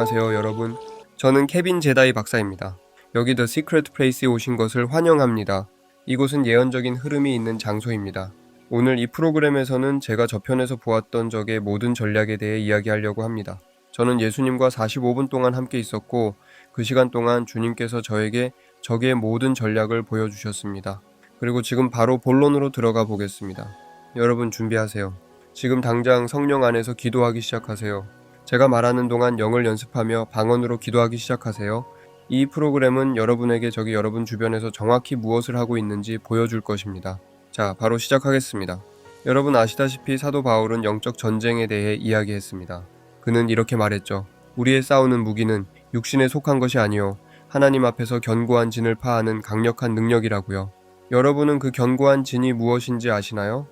안녕하세요 여러분. 저는 케빈 제다이 박사입니다. 여기 더 시크릿 플레이스에 오신 것을 환영합니다. 이곳은 예언적인 흐름이 있는 장소입니다. 오늘 이 프로그램에서는 제가 저편에서 보았던 적의 모든 전략에 대해 이야기하려고 합니다. 저는 예수님과 45분 동안 함께 있었고 그 시간 동안 주님께서 저에게 적의 모든 전략을 보여주셨습니다. 그리고 지금 바로 본론으로 들어가 보겠습니다. 여러분 준비하세요. 지금 당장 성령 안에서 기도하기 시작하세요. 제가 말하는 동안 영을 연습하며 방언으로 기도하기 시작하세요. 이 프로그램은 여러분에게 적이 여러분 주변에서 정확히 무엇을 하고 있는지 보여줄 것입니다. 자, 바로 시작하겠습니다. 여러분 아시다시피 사도 바울은 영적 전쟁에 대해 이야기했습니다. 그는 이렇게 말했죠. 우리의 싸우는 무기는 육신에 속한 것이 아니요 하나님 앞에서 견고한 진을 파하는 강력한 능력이라고요. 여러분은 그 견고한 진이 무엇인지 아시나요?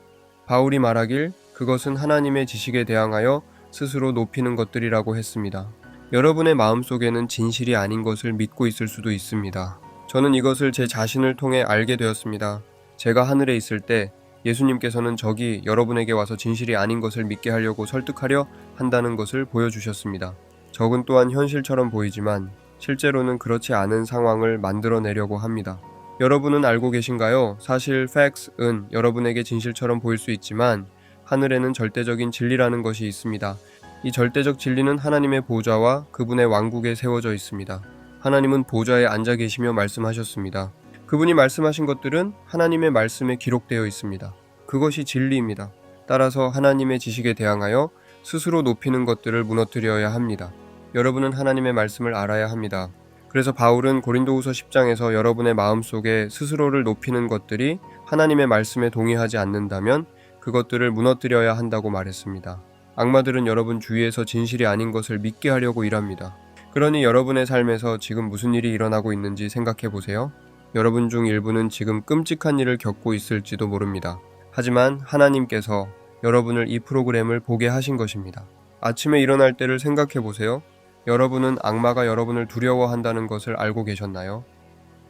바울이 말하길 그것은 하나님의 지식에 대항하여 스스로 높이는 것들이라고 했습니다. 여러분의 마음속에는 진실이 아닌 것을 믿고 있을 수도 있습니다. 저는 이것을 제 자신을 통해 알게 되었습니다. 제가 하늘에 있을 때 예수님께서는 적이 여러분에게 와서 진실이 아닌 것을 믿게 하려고 설득하려 한다는 것을 보여주셨습니다. 적은 또한 현실처럼 보이지만 실제로는 그렇지 않은 상황을 만들어내려고 합니다. 여러분은 알고 계신가요? 사실 facts은 여러분에게 진실처럼 보일 수 있지만 하늘에는 절대적인 진리라는 것이 있습니다. 이 절대적 진리는 하나님의 보좌와 그분의 왕국에 세워져 있습니다. 하나님은 보좌에 앉아 계시며 말씀하셨습니다. 그분이 말씀하신 것들은 하나님의 말씀에 기록되어 있습니다. 그것이 진리입니다. 따라서 하나님의 지식에 대항하여 스스로 높이는 것들을 무너뜨려야 합니다. 여러분은 하나님의 말씀을 알아야 합니다. 그래서 바울은 고린도후서 10장에서 여러분의 마음속에 스스로를 높이는 것들이 하나님의 말씀에 동의하지 않는다면 그것들을 무너뜨려야 한다고 말했습니다. 악마들은 여러분 주위에서 진실이 아닌 것을 믿게 하려고 일합니다. 그러니 여러분의 삶에서 지금 무슨 일이 일어나고 있는지 생각해 보세요. 여러분 중 일부는 지금 끔찍한 일을 겪고 있을지도 모릅니다. 하지만 하나님께서 여러분을 이 프로그램을 보게 하신 것입니다. 아침에 일어날 때를 생각해 보세요. 여러분은 악마가 여러분을 두려워한다는 것을 알고 계셨나요?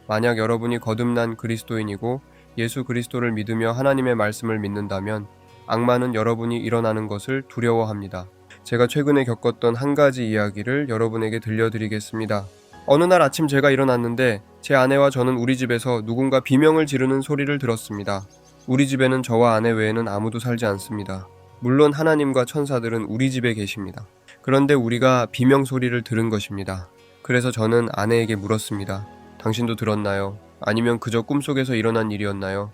만약 여러분이 거듭난 그리스도인이고 예수 그리스도를 믿으며 하나님의 말씀을 믿는다면 악마는 여러분이 일어나는 것을 두려워합니다. 제가 최근에 겪었던 한 가지 이야기를 여러분에게 들려드리겠습니다. 어느 날 아침 제가 일어났는데 제 아내와 저는 우리 집에서 누군가 비명을 지르는 소리를 들었습니다. 우리 집에는 저와 아내 외에는 아무도 살지 않습니다. 물론 하나님과 천사들은 우리 집에 계십니다. 그런데 우리가 비명 소리를 들은 것입니다. 그래서 저는 아내에게 물었습니다. 당신도 들었나요? 아니면 그저 꿈속에서 일어난 일이었나요?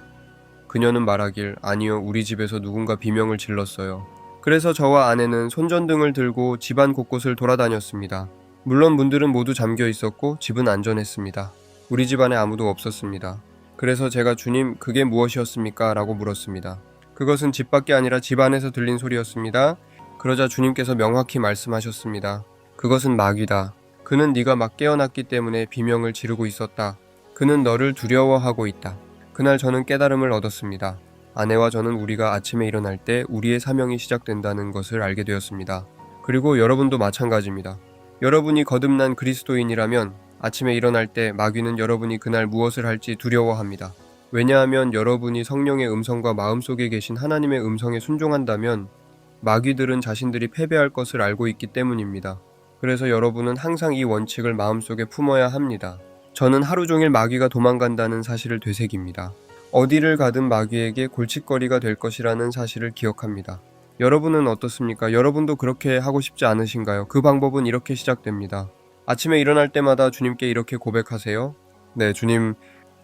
그녀는 말하길 아니요, 우리 집에서 누군가 비명을 질렀어요. 그래서 저와 아내는 손전등을 들고 집안 곳곳을 돌아다녔습니다. 물론 문들은 모두 잠겨 있었고 집은 안전했습니다. 우리 집안에 아무도 없었습니다. 그래서 제가 주님, 그게 무엇이었습니까? 라고 물었습니다. 그것은 집 밖이 아니라 집 안에서 들린 소리였습니다. 그러자 주님께서 명확히 말씀하셨습니다. 그것은 마귀다. 그는 네가 막 깨어났기 때문에 비명을 지르고 있었다. 그는 너를 두려워하고 있다. 그날 저는 깨달음을 얻었습니다. 아내와 저는 우리가 아침에 일어날 때 우리의 사명이 시작된다는 것을 알게 되었습니다. 그리고 여러분도 마찬가지입니다. 여러분이 거듭난 그리스도인이라면 아침에 일어날 때 마귀는 여러분이 그날 무엇을 할지 두려워합니다. 왜냐하면 여러분이 성령의 음성과 마음속에 계신 하나님의 음성에 순종한다면 마귀들은 자신들이 패배할 것을 알고 있기 때문입니다. 그래서 여러분은 항상 이 원칙을 마음속에 품어야 합니다. 저는 하루 종일 마귀가 도망간다는 사실을 되새깁니다. 어디를 가든 마귀에게 골칫거리가 될 것이라는 사실을 기억합니다. 여러분은 어떻습니까? 여러분도 그렇게 하고 싶지 않으신가요? 그 방법은 이렇게 시작됩니다. 아침에 일어날 때마다 주님께 이렇게 고백하세요. 네, 주님,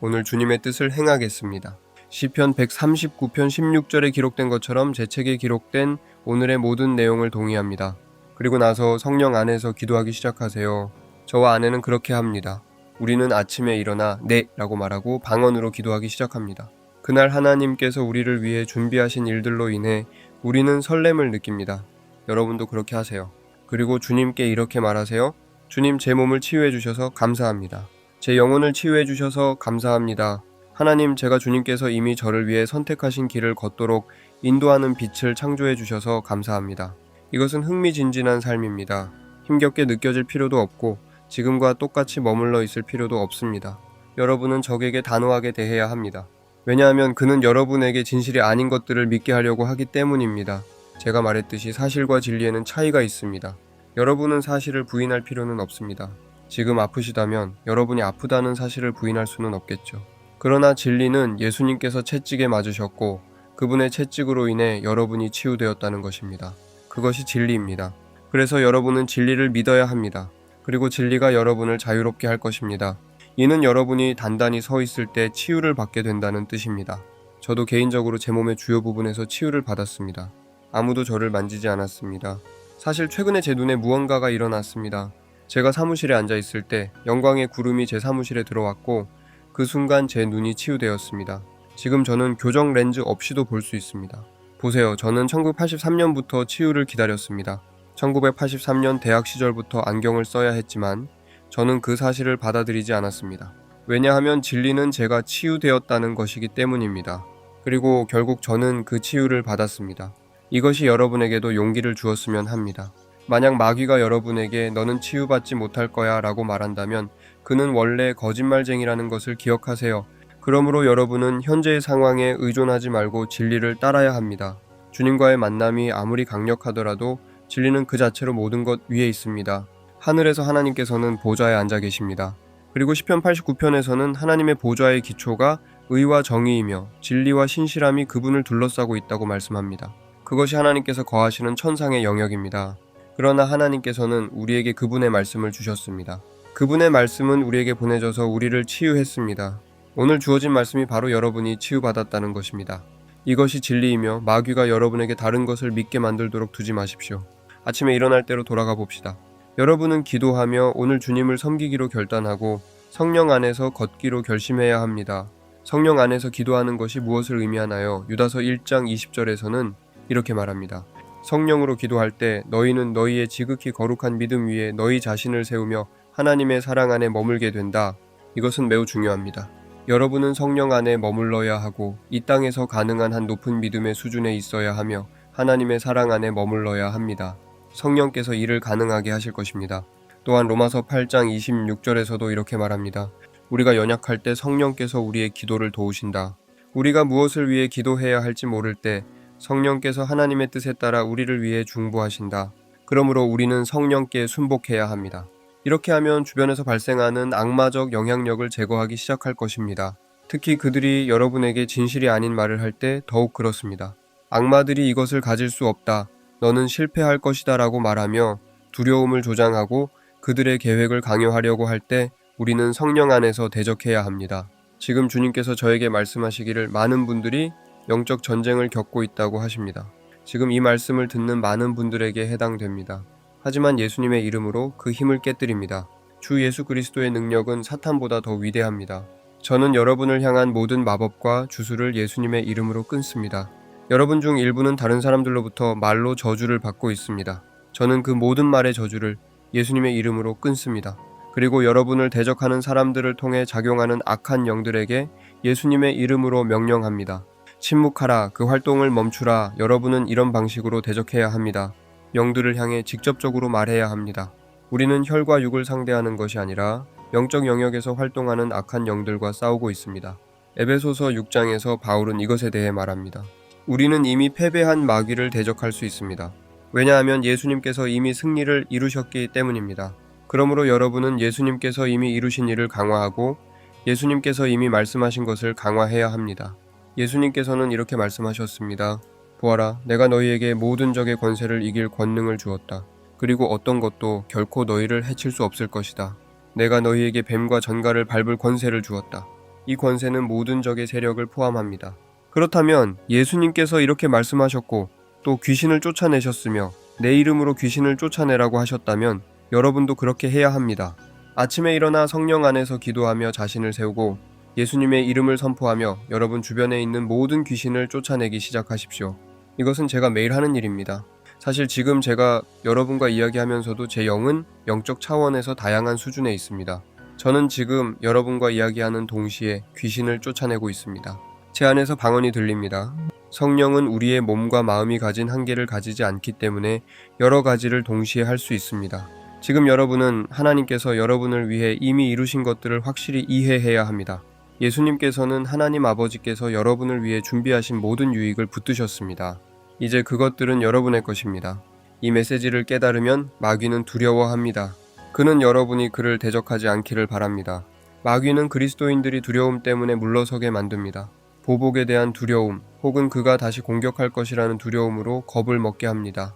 오늘 주님의 뜻을 행하겠습니다. 시편 139편 16절에 기록된 것처럼 제 책에 기록된 오늘의 모든 내용을 동의합니다. 그리고 나서 성령 안에서 기도하기 시작하세요. 저와 아내는 그렇게 합니다. 우리는 아침에 일어나 네 라고 말하고 방언으로 기도하기 시작합니다. 그날 하나님께서 우리를 위해 준비하신 일들로 인해 우리는 설렘을 느낍니다. 여러분도 그렇게 하세요. 그리고 주님께 이렇게 말하세요. 주님, 제 몸을 치유해 주셔서 감사합니다. 제 영혼을 치유해 주셔서 감사합니다. 하나님, 제가 주님께서 이미 저를 위해 선택하신 길을 걷도록 인도하는 빛을 창조해 주셔서 감사합니다. 이것은 흥미진진한 삶입니다. 힘겹게 느껴질 필요도 없고 지금과 똑같이 머물러 있을 필요도 없습니다. 여러분은 적에게 단호하게 대해야 합니다. 왜냐하면 그는 여러분에게 진실이 아닌 것들을 믿게 하려고 하기 때문입니다. 제가 말했듯이 사실과 진리에는 차이가 있습니다. 여러분은 사실을 부인할 필요는 없습니다. 지금 아프시다면 여러분이 아프다는 사실을 부인할 수는 없겠죠. 그러나 진리는 예수님께서 채찍에 맞으셨고 그분의 채찍으로 인해 여러분이 치유되었다는 것입니다. 그것이 진리입니다. 그래서 여러분은 진리를 믿어야 합니다. 그리고 진리가 여러분을 자유롭게 할 것입니다. 이는 여러분이 단단히 서 있을 때 치유를 받게 된다는 뜻입니다. 저도 개인적으로 제 몸의 주요 부분에서 치유를 받았습니다. 아무도 저를 만지지 않았습니다. 사실 최근에 제 눈에 무언가가 일어났습니다. 제가 사무실에 앉아 있을 때 영광의 구름이 제 사무실에 들어왔고 그 순간 제 눈이 치유되었습니다. 지금 저는 교정 렌즈 없이도 볼 수 있습니다. 보세요. 저는 1983년부터 치유를 기다렸습니다. 1983년 대학 시절부터 안경을 써야 했지만 저는 그 사실을 받아들이지 않았습니다. 왜냐하면 진리는 제가 치유되었다는 것이기 때문입니다. 그리고 결국 저는 그 치유를 받았습니다. 이것이 여러분에게도 용기를 주었으면 합니다. 만약 마귀가 여러분에게 너는 치유받지 못할 거야 라고 말한다면 그는 원래 거짓말쟁이라는 것을 기억하세요. 그러므로 여러분은 현재의 상황에 의존하지 말고 진리를 따라야 합니다. 주님과의 만남이 아무리 강력하더라도 진리는 그 자체로 모든 것 위에 있습니다. 하늘에서 하나님께서는 보좌에 앉아 계십니다. 그리고 시편 89편에서는 하나님의 보좌의 기초가 의와 정의이며 진리와 신실함이 그분을 둘러싸고 있다고 말씀합니다. 그것이 하나님께서 거하시는 천상의 영역입니다. 그러나 하나님께서는 우리에게 그분의 말씀을 주셨습니다. 그분의 말씀은 우리에게 보내져서 우리를 치유했습니다. 오늘 주어진 말씀이 바로 여러분이 치유받았다는 것입니다. 이것이 진리이며 마귀가 여러분에게 다른 것을 믿게 만들도록 두지 마십시오. 아침에 일어날 대로 돌아가 봅시다. 여러분은 기도하며 오늘 주님을 섬기기로 결단하고 성령 안에서 걷기로 결심해야 합니다. 성령 안에서 기도하는 것이 무엇을 의미하나요? 유다서 1장 20절에서는 이렇게 말합니다. 성령으로 기도할 때 너희는 너희의 지극히 거룩한 믿음 위에 너희 자신을 세우며 하나님의 사랑 안에 머물게 된다. 이것은 매우 중요합니다. 여러분은 성령 안에 머물러야 하고 이 땅에서 가능한 한 높은 믿음의 수준에 있어야 하며 하나님의 사랑 안에 머물러야 합니다. 성령께서 이를 가능하게 하실 것입니다. 또한 로마서 8장 26절에서도 이렇게 말합니다. 우리가 연약할 때 성령께서 우리의 기도를 도우신다. 우리가 무엇을 위해 기도해야 할지 모를 때 성령께서 하나님의 뜻에 따라 우리를 위해 중보하신다. 그러므로 우리는 성령께 순복해야 합니다. 이렇게 하면 주변에서 발생하는 악마적 영향력을 제거하기 시작할 것입니다. 특히 그들이 여러분에게 진실이 아닌 말을 할 때 더욱 그렇습니다. 악마들이 이것을 가질 수 없다. 너는 실패할 것이다 라고 말하며 두려움을 조장하고 그들의 계획을 강요하려고 할 때 우리는 성령 안에서 대적해야 합니다. 지금 주님께서 저에게 말씀하시기를 많은 분들이 영적 전쟁을 겪고 있다고 하십니다. 지금 이 말씀을 듣는 많은 분들에게 해당됩니다. 하지만 예수님의 이름으로 그 힘을 깨뜨립니다. 주 예수 그리스도의 능력은 사탄보다 더 위대합니다. 저는 여러분을 향한 모든 마법과 주술을 예수님의 이름으로 끊습니다. 여러분 중 일부는 다른 사람들로부터 말로 저주를 받고 있습니다. 저는 그 모든 말의 저주를 예수님의 이름으로 끊습니다. 그리고 여러분을 대적하는 사람들을 통해 작용하는 악한 영들에게 예수님의 이름으로 명령합니다. 침묵하라, 그 활동을 멈추라. 여러분은 이런 방식으로 대적해야 합니다. 영들을 향해 직접적으로 말해야 합니다. 우리는 혈과 육을 상대하는 것이 아니라 영적 영역에서 활동하는 악한 영들과 싸우고 있습니다. 에베소서 6장에서 바울은 이것에 대해 말합니다. 우리는 이미 패배한 마귀를 대적할 수 있습니다. 왜냐하면 예수님께서 이미 승리를 이루셨기 때문입니다. 그러므로 여러분은 예수님께서 이미 이루신 일을 강화하고 예수님께서 이미 말씀하신 것을 강화해야 합니다. 예수님께서는 이렇게 말씀하셨습니다. 보아라, 내가 너희에게 모든 적의 권세를 이길 권능을 주었다. 그리고 어떤 것도 결코 너희를 해칠 수 없을 것이다. 내가 너희에게 뱀과 전갈을 밟을 권세를 주었다. 이 권세는 모든 적의 세력을 포함합니다. 그렇다면 예수님께서 이렇게 말씀하셨고 또 귀신을 쫓아내셨으며 내 이름으로 귀신을 쫓아내라고 하셨다면 여러분도 그렇게 해야 합니다. 아침에 일어나 성령 안에서 기도하며 자신을 세우고 예수님의 이름을 선포하며 여러분 주변에 있는 모든 귀신을 쫓아내기 시작하십시오. 이것은 제가 매일 하는 일입니다. 사실 지금 제가 여러분과 이야기하면서도 제 영은 영적 차원에서 다양한 수준에 있습니다. 저는 지금 여러분과 이야기하는 동시에 귀신을 쫓아내고 있습니다. 제 안에서 방언이 들립니다. 성령은 우리의 몸과 마음이 가진 한계를 가지지 않기 때문에 여러 가지를 동시에 할 수 있습니다. 지금 여러분은 하나님께서 여러분을 위해 이미 이루신 것들을 확실히 이해해야 합니다. 예수님께서는 하나님 아버지께서 여러분을 위해 준비하신 모든 유익을 붙드셨습니다. 이제 그것들은 여러분의 것입니다. 이 메시지를 깨달으면 마귀는 두려워합니다. 그는 여러분이 그를 대적하지 않기를 바랍니다. 마귀는 그리스도인들이 두려움 때문에 물러서게 만듭니다. 보복에 대한 두려움 혹은 그가 다시 공격할 것이라는 두려움으로 겁을 먹게 합니다.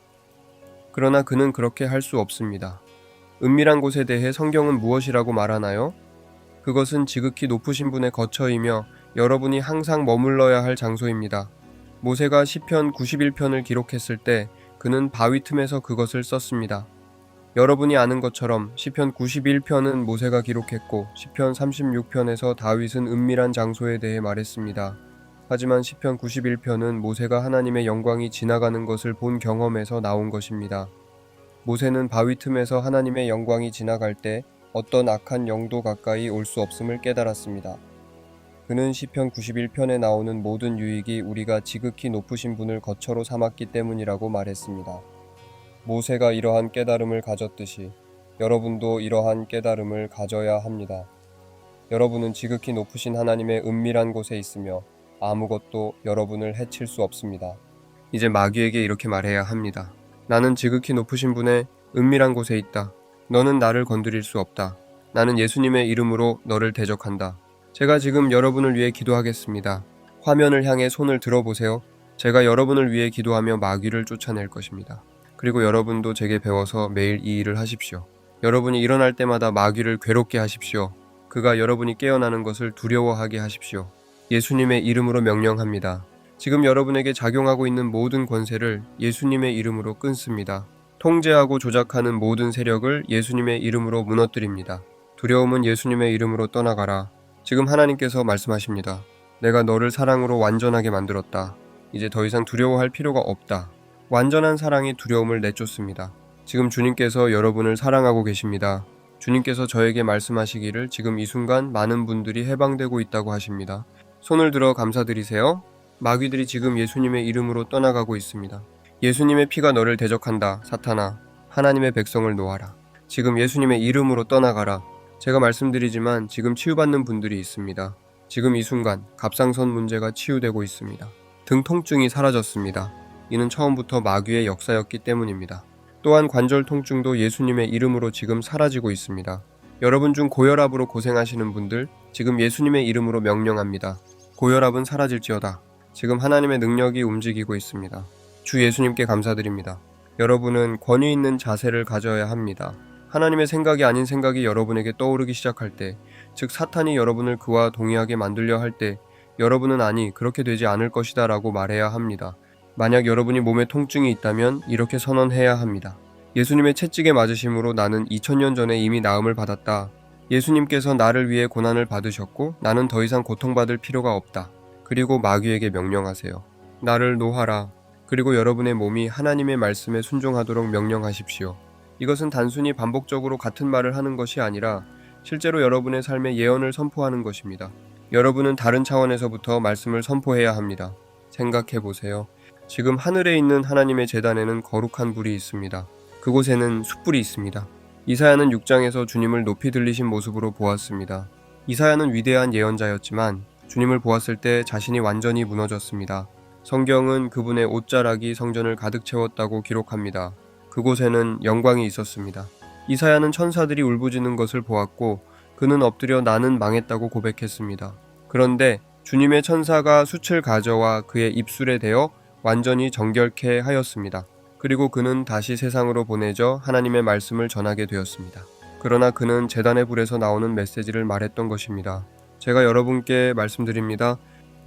그러나 그는 그렇게 할 수 없습니다. 은밀한 곳에 대해 성경은 무엇이라고 말하나요? 그것은 지극히 높으신 분의 거처이며 여러분이 항상 머물러야 할 장소입니다. 모세가 시편 91편을 기록했을 때 그는 바위 틈에서 그것을 썼습니다. 여러분이 아는 것처럼 시편 91편은 모세가 기록했고 시편 36편에서 다윗은 은밀한 장소에 대해 말했습니다. 하지만 시편 91편은 모세가 하나님의 영광이 지나가는 것을 본 경험에서 나온 것입니다. 모세는 바위 틈에서 하나님의 영광이 지나갈 때 어떤 악한 영도 가까이 올 수 없음을 깨달았습니다. 그는 시편 91편에 나오는 모든 유익이 우리가 지극히 높으신 분을 거처로 삼았기 때문이라고 말했습니다. 모세가 이러한 깨달음을 가졌듯이 여러분도 이러한 깨달음을 가져야 합니다. 여러분은 지극히 높으신 하나님의 은밀한 곳에 있으며 아무것도 여러분을 해칠 수 없습니다. 이제 마귀에게 이렇게 말해야 합니다. 나는 지극히 높으신 분의 은밀한 곳에 있다. 너는 나를 건드릴 수 없다. 나는 예수님의 이름으로 너를 대적한다. 제가 지금 여러분을 위해 기도하겠습니다. 화면을 향해 손을 들어보세요. 제가 여러분을 위해 기도하며 마귀를 쫓아낼 것입니다. 그리고 여러분도 제게 배워서 매일 이 일을 하십시오. 여러분이 일어날 때마다 마귀를 괴롭게 하십시오. 그가 여러분이 깨어나는 것을 두려워하게 하십시오. 예수님의 이름으로 명령합니다. 지금 여러분에게 작용하고 있는 모든 권세를 예수님의 이름으로 끊습니다. 통제하고 조작하는 모든 세력을 예수님의 이름으로 무너뜨립니다. 두려움은 예수님의 이름으로 떠나가라. 지금 하나님께서 말씀하십니다. 내가 너를 사랑으로 완전하게 만들었다. 이제 더 이상 두려워할 필요가 없다. 완전한 사랑이 두려움을 내쫓습니다. 지금 주님께서 여러분을 사랑하고 계십니다. 주님께서 저에게 말씀하시기를 지금 이 순간 많은 분들이 해방되고 있다고 하십니다. 손을 들어 감사드리세요. 마귀들이 지금 예수님의 이름으로 떠나가고 있습니다. 예수님의 피가 너를 대적한다. 사탄아, 하나님의 백성을 놓아라. 지금 예수님의 이름으로 떠나가라. 제가 말씀드리지만 지금 치유받는 분들이 있습니다. 지금 이 순간 갑상선 문제가 치유되고 있습니다. 등 통증이 사라졌습니다. 이는 처음부터 마귀의 역사였기 때문입니다. 또한 관절 통증도 예수님의 이름으로 지금 사라지고 있습니다. 여러분 중 고혈압으로 고생하시는 분들, 지금 예수님의 이름으로 명령합니다. 고혈압은 사라질지어다. 지금 하나님의 능력이 움직이고 있습니다. 주 예수님께 감사드립니다. 여러분은 권위 있는 자세를 가져야 합니다. 하나님의 생각이 아닌 생각이 여러분에게 떠오르기 시작할 때, 즉 사탄이 여러분을 그와 동의하게 만들려 할 때, 여러분은 아니, 그렇게 되지 않을 것이다 라고 말해야 합니다. 만약 여러분이 몸에 통증이 있다면 이렇게 선언해야 합니다. 예수님의 채찍에 맞으심으로 나는 2000년 전에 이미 나음을 받았다. 예수님께서 나를 위해 고난을 받으셨고 나는 더 이상 고통받을 필요가 없다. 그리고 마귀에게 명령하세요. 나를 놓아라. 그리고 여러분의 몸이 하나님의 말씀에 순종하도록 명령하십시오. 이것은 단순히 반복적으로 같은 말을 하는 것이 아니라 실제로 여러분의 삶에 예언을 선포하는 것입니다. 여러분은 다른 차원에서부터 말씀을 선포해야 합니다. 생각해 보세요. 지금 하늘에 있는 하나님의 제단에는 거룩한 불이 있습니다. 그곳에는 숯불이 있습니다. 이사야는 6장에서 주님을 높이 들리신 모습으로 보았습니다. 이사야는 위대한 예언자였지만 주님을 보았을 때 자신이 완전히 무너졌습니다. 성경은 그분의 옷자락이 성전을 가득 채웠다고 기록합니다. 그곳에는 영광이 있었습니다. 이사야는 천사들이 울부짖는 것을 보았고 그는 엎드려 나는 망했다고 고백했습니다. 그런데 주님의 천사가 숯을 가져와 그의 입술에 대어 완전히 정결케 하였습니다. 그리고 그는 다시 세상으로 보내져 하나님의 말씀을 전하게 되었습니다. 그러나 그는 제단의 불에서 나오는 메시지를 말했던 것입니다. 제가 여러분께 말씀드립니다.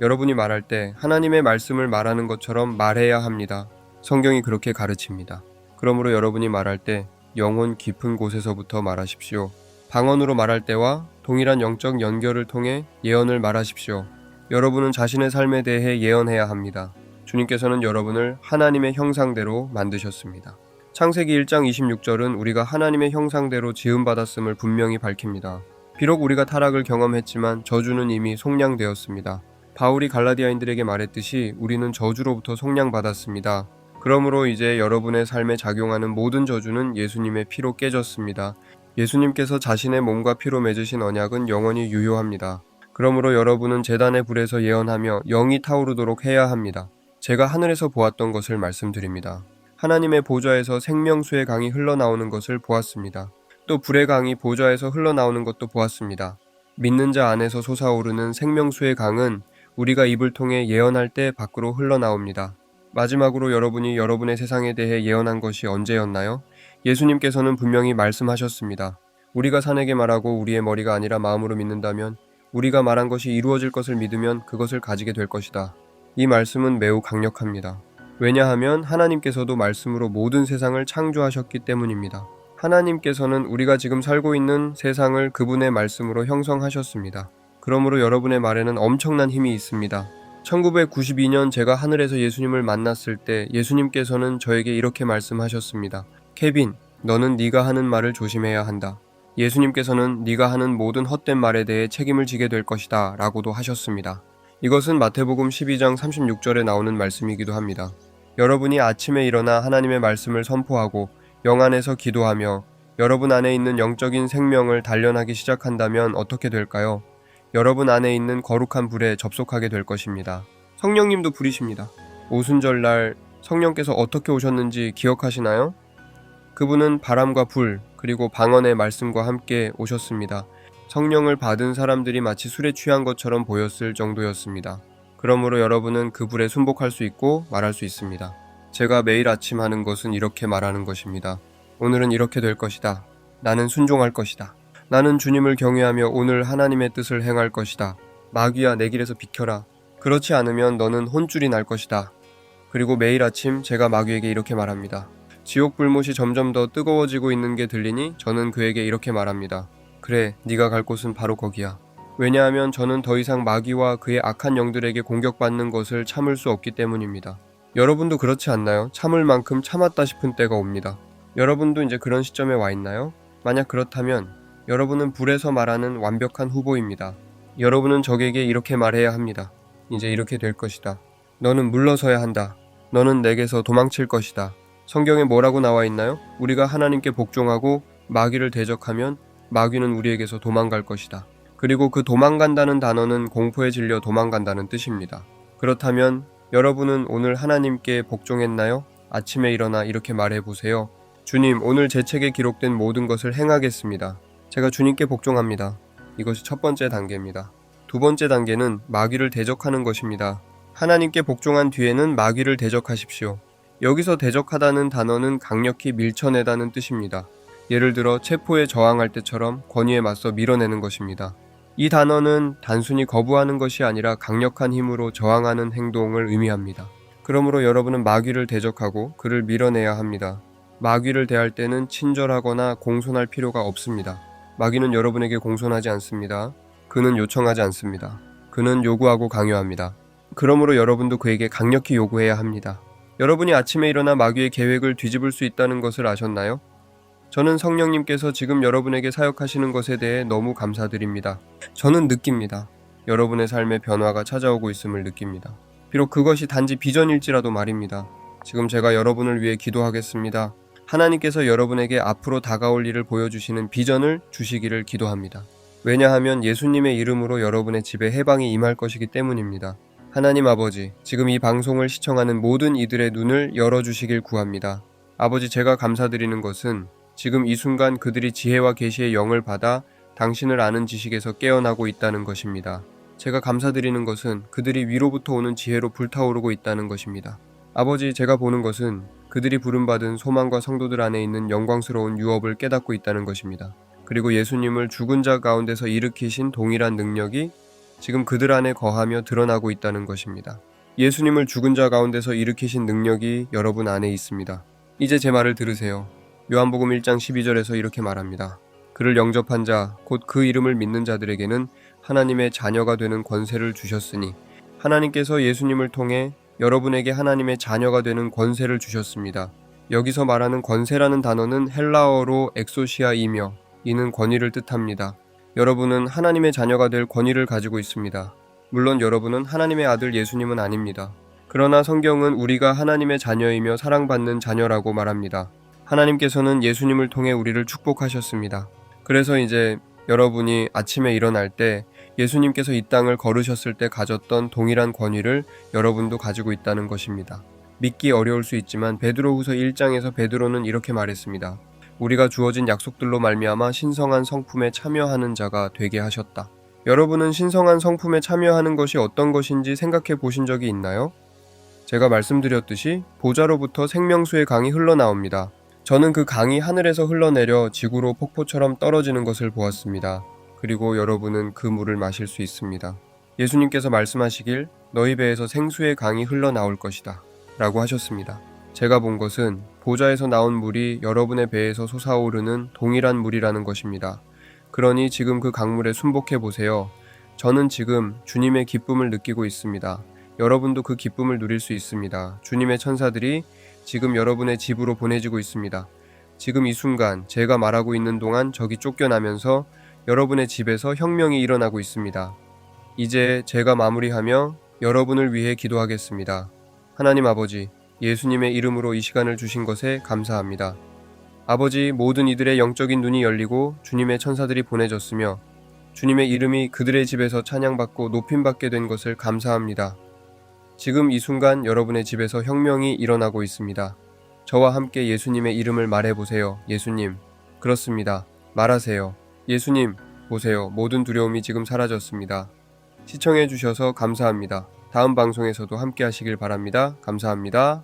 여러분이 말할 때 하나님의 말씀을 말하는 것처럼 말해야 합니다. 성경이 그렇게 가르칩니다. 그러므로 여러분이 말할 때 영혼 깊은 곳에서부터 말하십시오. 방언으로 말할 때와 동일한 영적 연결을 통해 예언을 말하십시오. 여러분은 자신의 삶에 대해 예언해야 합니다. 주님께서는 여러분을 하나님의 형상대로 만드셨습니다. 창세기 1장 26절은 우리가 하나님의 형상대로 지음받았음을 분명히 밝힙니다. 비록 우리가 타락을 경험했지만 저주는 이미 속량되었습니다. 바울이 갈라디아인들에게 말했듯이 우리는 저주로부터 속량받았습니다. 그러므로 이제 여러분의 삶에 작용하는 모든 저주는 예수님의 피로 깨졌습니다. 예수님께서 자신의 몸과 피로 맺으신 언약은 영원히 유효합니다. 그러므로 여러분은 제단의 불에서 예언하며 영이 타오르도록 해야 합니다. 제가 하늘에서 보았던 것을 말씀드립니다. 하나님의 보좌에서 생명수의 강이 흘러나오는 것을 보았습니다. 또 불의 강이 보좌에서 흘러나오는 것도 보았습니다. 믿는 자 안에서 솟아오르는 생명수의 강은 우리가 입을 통해 예언할 때 밖으로 흘러나옵니다. 마지막으로 여러분이 여러분의 세상에 대해 예언한 것이 언제였나요? 예수님께서는 분명히 말씀하셨습니다. 우리가 산에게 말하고 우리의 머리가 아니라 마음으로 믿는다면, 우리가 말한 것이 이루어질 것을 믿으면 그것을 가지게 될 것이다. 이 말씀은 매우 강력합니다. 왜냐하면 하나님께서도 말씀으로 모든 세상을 창조하셨기 때문입니다. 하나님께서는 우리가 지금 살고 있는 세상을 그분의 말씀으로 형성하셨습니다. 그러므로 여러분의 말에는 엄청난 힘이 있습니다. 1992년 제가 하늘에서 예수님을 만났을 때 예수님께서는 저에게 이렇게 말씀하셨습니다. 케빈, 너는 네가 하는 말을 조심해야 한다. 예수님께서는 네가 하는 모든 헛된 말에 대해 책임을 지게 될 것이다 라고도 하셨습니다. 이것은 마태복음 12장 36절에 나오는 말씀이기도 합니다. 여러분이 아침에 일어나 하나님의 말씀을 선포하고 영 안에서 기도하며 여러분 안에 있는 영적인 생명을 단련하기 시작한다면 어떻게 될까요? 여러분 안에 있는 거룩한 불에 접속하게 될 것입니다. 성령님도 불이십니다. 오순절날 성령께서 어떻게 오셨는지 기억하시나요? 그분은 바람과 불, 그리고 방언의 말씀과 함께 오셨습니다. 성령을 받은 사람들이 마치 술에 취한 것처럼 보였을 정도였습니다. 그러므로 여러분은 그 불에 순복할 수 있고 말할 수 있습니다. 제가 매일 아침 하는 것은 이렇게 말하는 것입니다. 오늘은 이렇게 될 것이다. 나는 순종할 것이다. 나는 주님을 경외하며 오늘 하나님의 뜻을 행할 것이다. 마귀야, 내 길에서 비켜라. 그렇지 않으면 너는 혼쭐이 날 것이다. 그리고 매일 아침 제가 마귀에게 이렇게 말합니다. 지옥 불못이 점점 더 뜨거워지고 있는 게 들리니 저는 그에게 이렇게 말합니다. 그래, 네가 갈 곳은 바로 거기야. 왜냐하면 저는 더 이상 마귀와 그의 악한 영들에게 공격받는 것을 참을 수 없기 때문입니다. 여러분도 그렇지 않나요? 참을 만큼 참았다 싶은 때가 옵니다. 여러분도 이제 그런 시점에 와 있나요? 만약 그렇다면 여러분은 불에서 말하는 완벽한 후보입니다. 여러분은 적에게 이렇게 말해야 합니다. 이제 이렇게 될 것이다. 너는 물러서야 한다. 너는 내게서 도망칠 것이다. 성경에 뭐라고 나와 있나요? 우리가 하나님께 복종하고 마귀를 대적하면 마귀는 우리에게서 도망갈 것이다. 그리고 그 도망간다는 단어는 공포에 질려 도망간다는 뜻입니다. 그렇다면 여러분은 오늘 하나님께 복종했나요? 아침에 일어나 이렇게 말해보세요. 주님, 오늘 제 책에 기록된 모든 것을 행하겠습니다. 제가 주님께 복종합니다. 이것이 첫 번째 단계입니다. 두 번째 단계는 마귀를 대적하는 것입니다. 하나님께 복종한 뒤에는 마귀를 대적하십시오. 여기서 대적하다는 단어는 강력히 밀쳐내다는 뜻입니다. 예를 들어 체포에 저항할 때처럼 권위에 맞서 밀어내는 것입니다. 이 단어는 단순히 거부하는 것이 아니라 강력한 힘으로 저항하는 행동을 의미합니다. 그러므로 여러분은 마귀를 대적하고 그를 밀어내야 합니다. 마귀를 대할 때는 친절하거나 공손할 필요가 없습니다. 마귀는 여러분에게 공손하지 않습니다. 그는 요청하지 않습니다. 그는 요구하고 강요합니다. 그러므로 여러분도 그에게 강력히 요구해야 합니다. 여러분이 아침에 일어나 마귀의 계획을 뒤집을 수 있다는 것을 아셨나요? 저는 성령님께서 지금 여러분에게 사역하시는 것에 대해 너무 감사드립니다. 저는 느낍니다. 여러분의 삶에 변화가 찾아오고 있음을 느낍니다. 비록 그것이 단지 비전일지라도 말입니다. 지금 제가 여러분을 위해 기도하겠습니다. 하나님께서 여러분에게 앞으로 다가올 일을 보여주시는 비전을 주시기를 기도합니다. 왜냐하면 예수님의 이름으로 여러분의 집에 해방이 임할 것이기 때문입니다. 하나님 아버지, 지금 이 방송을 시청하는 모든 이들의 눈을 열어주시길 구합니다. 아버지, 제가 감사드리는 것은 지금 이 순간 그들이 지혜와 계시의 영을 받아 당신을 아는 지식에서 깨어나고 있다는 것입니다. 제가 감사드리는 것은 그들이 위로부터 오는 지혜로 불타오르고 있다는 것입니다. 아버지, 제가 보는 것은 그들이 부름받은 소망과 성도들 안에 있는 영광스러운 유업을 깨닫고 있다는 것입니다. 그리고 예수님을 죽은 자 가운데서 일으키신 동일한 능력이 지금 그들 안에 거하며 드러나고 있다는 것입니다. 예수님을 죽은 자 가운데서 일으키신 능력이 여러분 안에 있습니다. 이제 제 말을 들으세요. 요한복음 1장 12절에서 이렇게 말합니다. 그를 영접한 자, 곧 그 이름을 믿는 자들에게는 하나님의 자녀가 되는 권세를 주셨으니, 하나님께서 예수님을 통해 여러분에게 하나님의 자녀가 되는 권세를 주셨습니다. 여기서 말하는 권세라는 단어는 헬라어로 엑소시아이며 이는 권위를 뜻합니다. 여러분은 하나님의 자녀가 될 권위를 가지고 있습니다. 물론 여러분은 하나님의 아들 예수님은 아닙니다. 그러나 성경은 우리가 하나님의 자녀이며 사랑받는 자녀라고 말합니다. 하나님께서는 예수님을 통해 우리를 축복하셨습니다. 그래서 이제 여러분이 아침에 일어날 때 예수님께서 이 땅을 걸으셨을 때 가졌던 동일한 권위를 여러분도 가지고 있다는 것입니다. 믿기 어려울 수 있지만 베드로후서 1장에서 베드로는 이렇게 말했습니다. 우리가 주어진 약속들로 말미암아 신성한 성품에 참여하는 자가 되게 하셨다. 여러분은 신성한 성품에 참여하는 것이 어떤 것인지 생각해 보신 적이 있나요? 제가 말씀드렸듯이 보좌로부터 생명수의 강이 흘러나옵니다. 저는 그 강이 하늘에서 흘러내려 지구로 폭포처럼 떨어지는 것을 보았습니다. 그리고 여러분은 그 물을 마실 수 있습니다. 예수님께서 말씀하시길 너희 배에서 생수의 강이 흘러나올 것이다 라고 하셨습니다. 제가 본 것은 보좌에서 나온 물이 여러분의 배에서 솟아오르는 동일한 물이라는 것입니다. 그러니 지금 그 강물에 순복해 보세요. 저는 지금 주님의 기쁨을 느끼고 있습니다. 여러분도 그 기쁨을 누릴 수 있습니다. 주님의 천사들이 지금 여러분의 집으로 보내지고 있습니다. 지금 이 순간 제가 말하고 있는 동안 적이 쫓겨나면서 여러분의 집에서 혁명이 일어나고 있습니다. 이제 제가 마무리하며 여러분을 위해 기도하겠습니다. 하나님 아버지, 예수님의 이름으로 이 시간을 주신 것에 감사합니다. 아버지, 모든 이들의 영적인 눈이 열리고 주님의 천사들이 보내졌으며 주님의 이름이 그들의 집에서 찬양받고 높임받게 된 것을 감사합니다. 지금 이 순간 여러분의 집에서 혁명이 일어나고 있습니다. 저와 함께 예수님의 이름을 말해보세요. 예수님. 그렇습니다. 말하세요. 예수님, 보세요. 모든 두려움이 지금 사라졌습니다. 시청해주셔서 감사합니다. 다음 방송에서도 함께 하시길 바랍니다. 감사합니다.